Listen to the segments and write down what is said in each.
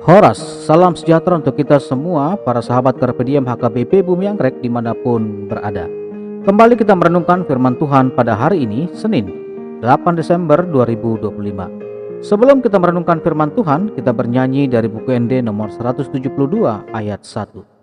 Horas, salam sejahtera untuk kita semua, para sahabat Carpe Diem HKBP Bumi Anggrek dimanapun berada. Kembali kita merenungkan firman Tuhan pada hari ini, Senin, 8 Desember 2025. Sebelum kita merenungkan firman Tuhan, kita bernyanyi dari buku ND nomor 172 ayat 1.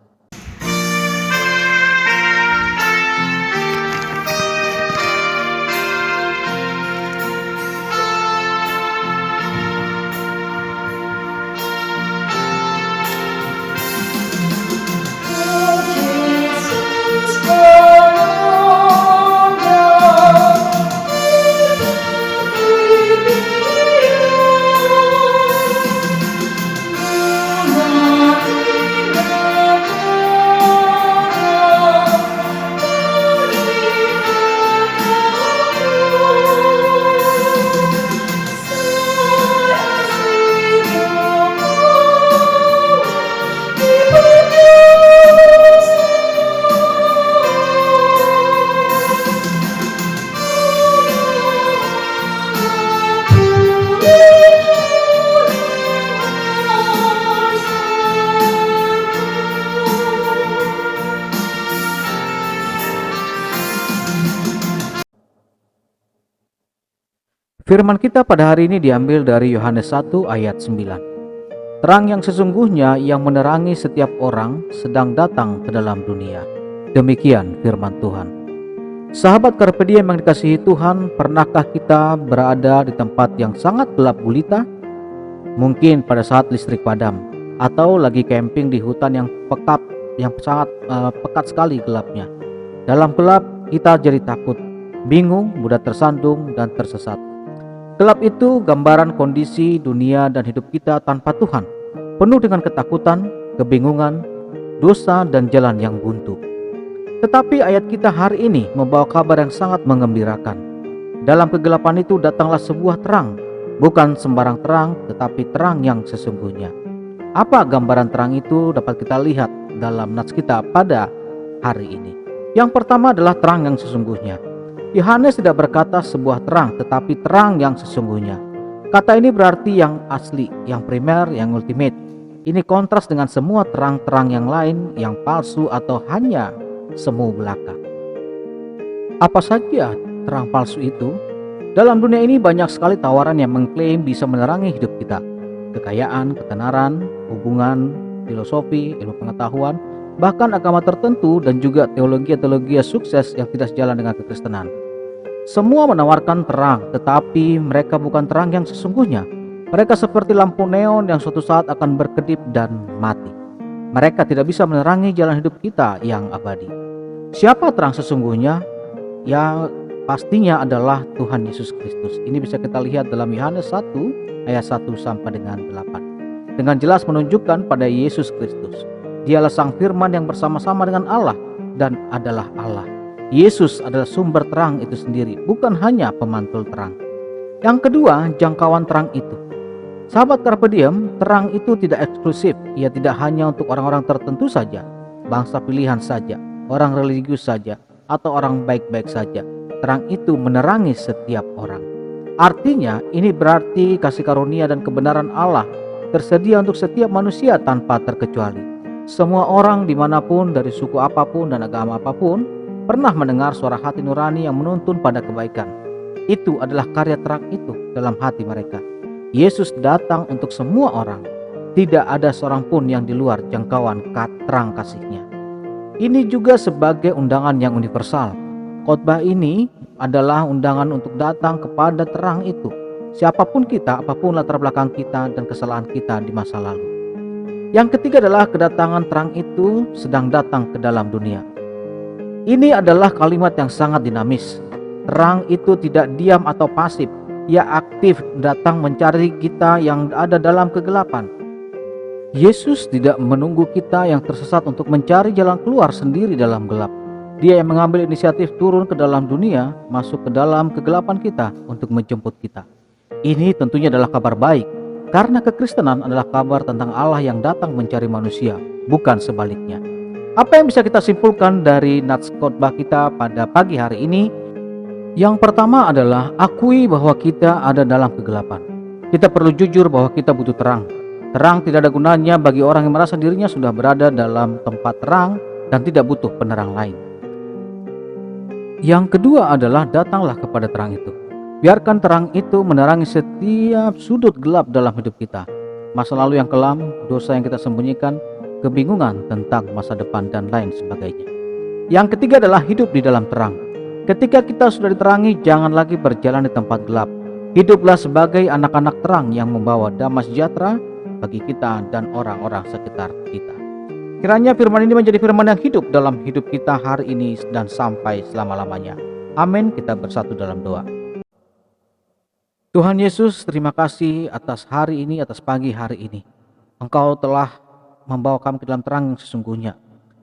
Firman kita pada hari ini diambil dari Yohanes 1 ayat 9. Terang yang sesungguhnya yang menerangi setiap orang sedang datang ke dalam dunia. Demikian firman Tuhan. Sahabat Carpe Diem yang dikasihi Tuhan, pernahkah kita berada di tempat yang sangat gelap gulita? Mungkin pada saat listrik padam, atau lagi camping di hutan yang sangat pekat sekali gelapnya. Dalam gelap kita jadi takut, bingung, mudah tersandung dan tersesat. Gelap itu gambaran kondisi dunia dan hidup kita tanpa Tuhan, penuh dengan ketakutan, kebingungan, dosa dan jalan yang buntu. Tetapi ayat kita hari ini membawa kabar yang sangat menggembirakan. Dalam kegelapan itu datanglah sebuah terang, bukan sembarang terang, tetapi terang yang sesungguhnya. Apa gambaran terang itu dapat kita lihat dalam nats kita pada hari ini. Yang pertama adalah terang yang sesungguhnya. Yohanes tidak berkata sebuah terang, tetapi terang yang sesungguhnya. Kata ini berarti yang asli, yang primer, yang ultimate. Ini kontras dengan semua terang-terang yang lain, yang palsu atau hanya semu belaka. Apa saja terang palsu itu? Dalam dunia ini banyak sekali tawaran yang mengklaim bisa menerangi hidup kita. Kekayaan, ketenaran, hubungan, filosofi, ilmu pengetahuan, bahkan agama tertentu dan juga teologi sukses yang tidak sejalan dengan kekristenan. Semua menawarkan terang, tetapi mereka bukan terang yang sesungguhnya. Mereka seperti lampu neon yang suatu saat akan berkedip dan mati. Mereka tidak bisa menerangi jalan hidup kita yang abadi. Siapa terang sesungguhnya? Ya, pastinya adalah Tuhan Yesus Kristus. Ini bisa kita lihat dalam Yohanes 1 ayat 1 sampai dengan 8. Dengan jelas menunjukkan pada Yesus Kristus. Dialah Sang Firman yang bersama-sama dengan Allah dan adalah Allah. Yesus adalah sumber terang itu sendiri, bukan hanya pemantul terang. Yang kedua, jangkauan terang itu. Sahabat Carpe Diem, terang itu tidak eksklusif. Ia tidak hanya untuk orang-orang tertentu saja, bangsa pilihan saja, orang religius saja, atau orang baik-baik saja. Terang itu menerangi setiap orang. Artinya, ini berarti kasih karunia dan kebenaran Allah tersedia untuk setiap manusia tanpa terkecuali. Semua orang dimanapun, dari suku apapun dan agama apapun, pernah mendengar suara hati nurani yang menuntun pada kebaikan. Itu adalah karya terang itu dalam hati mereka. Yesus datang untuk semua orang. Tidak ada seorang pun yang di luar jangkauan terang kasih-Nya. Ini juga sebagai undangan yang universal. Khotbah ini adalah undangan untuk datang kepada terang itu. Siapapun kita, apapun latar belakang kita dan kesalahan kita di masa lalu. Yang ketiga adalah kedatangan terang itu sedang datang ke dalam dunia. Ini adalah kalimat yang sangat dinamis. Terang itu tidak diam atau pasif. Ia aktif datang mencari kita yang ada dalam kegelapan. Yesus tidak menunggu kita yang tersesat untuk mencari jalan keluar sendiri dalam gelap. Dia yang mengambil inisiatif turun ke dalam dunia, masuk ke dalam kegelapan kita untuk menjemput kita. Ini tentunya adalah kabar baik, karena kekristenan adalah kabar tentang Allah yang datang mencari manusia, bukan sebaliknya. Apa yang bisa kita simpulkan dari nats khotbah kita pada pagi hari ini? Yang pertama adalah akui bahwa kita ada dalam kegelapan. Kita perlu jujur bahwa kita butuh terang. Terang tidak ada gunanya bagi orang yang merasa dirinya sudah berada dalam tempat terang dan tidak butuh penerang lain. Yang kedua adalah datanglah kepada terang itu. Biarkan terang itu menerangi setiap sudut gelap dalam hidup kita. Masa lalu yang kelam, dosa yang kita sembunyikan, kebingungan tentang masa depan dan lain sebagainya. Yang ketiga adalah hidup di dalam terang. Ketika kita sudah diterangi, jangan lagi berjalan di tempat gelap. Hiduplah sebagai anak-anak terang yang membawa damai sejahtera bagi kita dan orang-orang sekitar kita. Kiranya firman ini menjadi firman yang hidup dalam hidup kita hari ini dan sampai selama-lamanya. Amin. Kita bersatu dalam doa. Tuhan Yesus, terima kasih atas hari ini, atas pagi hari ini. Engkau telah membawa kami ke dalam terang yang sesungguhnya.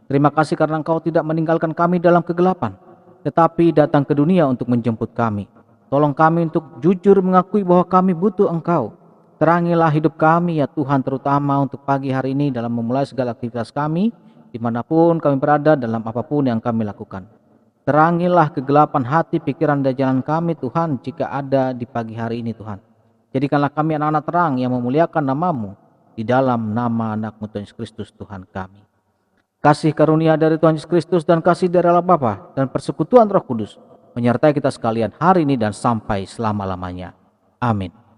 Terima kasih karena Engkau tidak meninggalkan kami dalam kegelapan, tetapi datang ke dunia untuk menjemput kami. Tolong kami untuk jujur mengakui bahwa kami butuh Engkau. Terangilah hidup kami ya Tuhan, terutama untuk pagi hari ini dalam memulai segala aktivitas kami, dimanapun kami berada, dalam apapun yang kami lakukan. Terangilah kegelapan hati, pikiran, dan jalan kami Tuhan, jika ada di pagi hari ini Tuhan. Jadikanlah kami anak-anak terang yang memuliakan nama-Mu, di dalam nama anak-Mu Tuhan Yesus Kristus Tuhan kami. Kasih karunia dari Tuhan Yesus Kristus dan kasih dari Allah Bapa dan persekutuan Roh Kudus menyertai kita sekalian hari ini dan sampai selama-lamanya. Amin.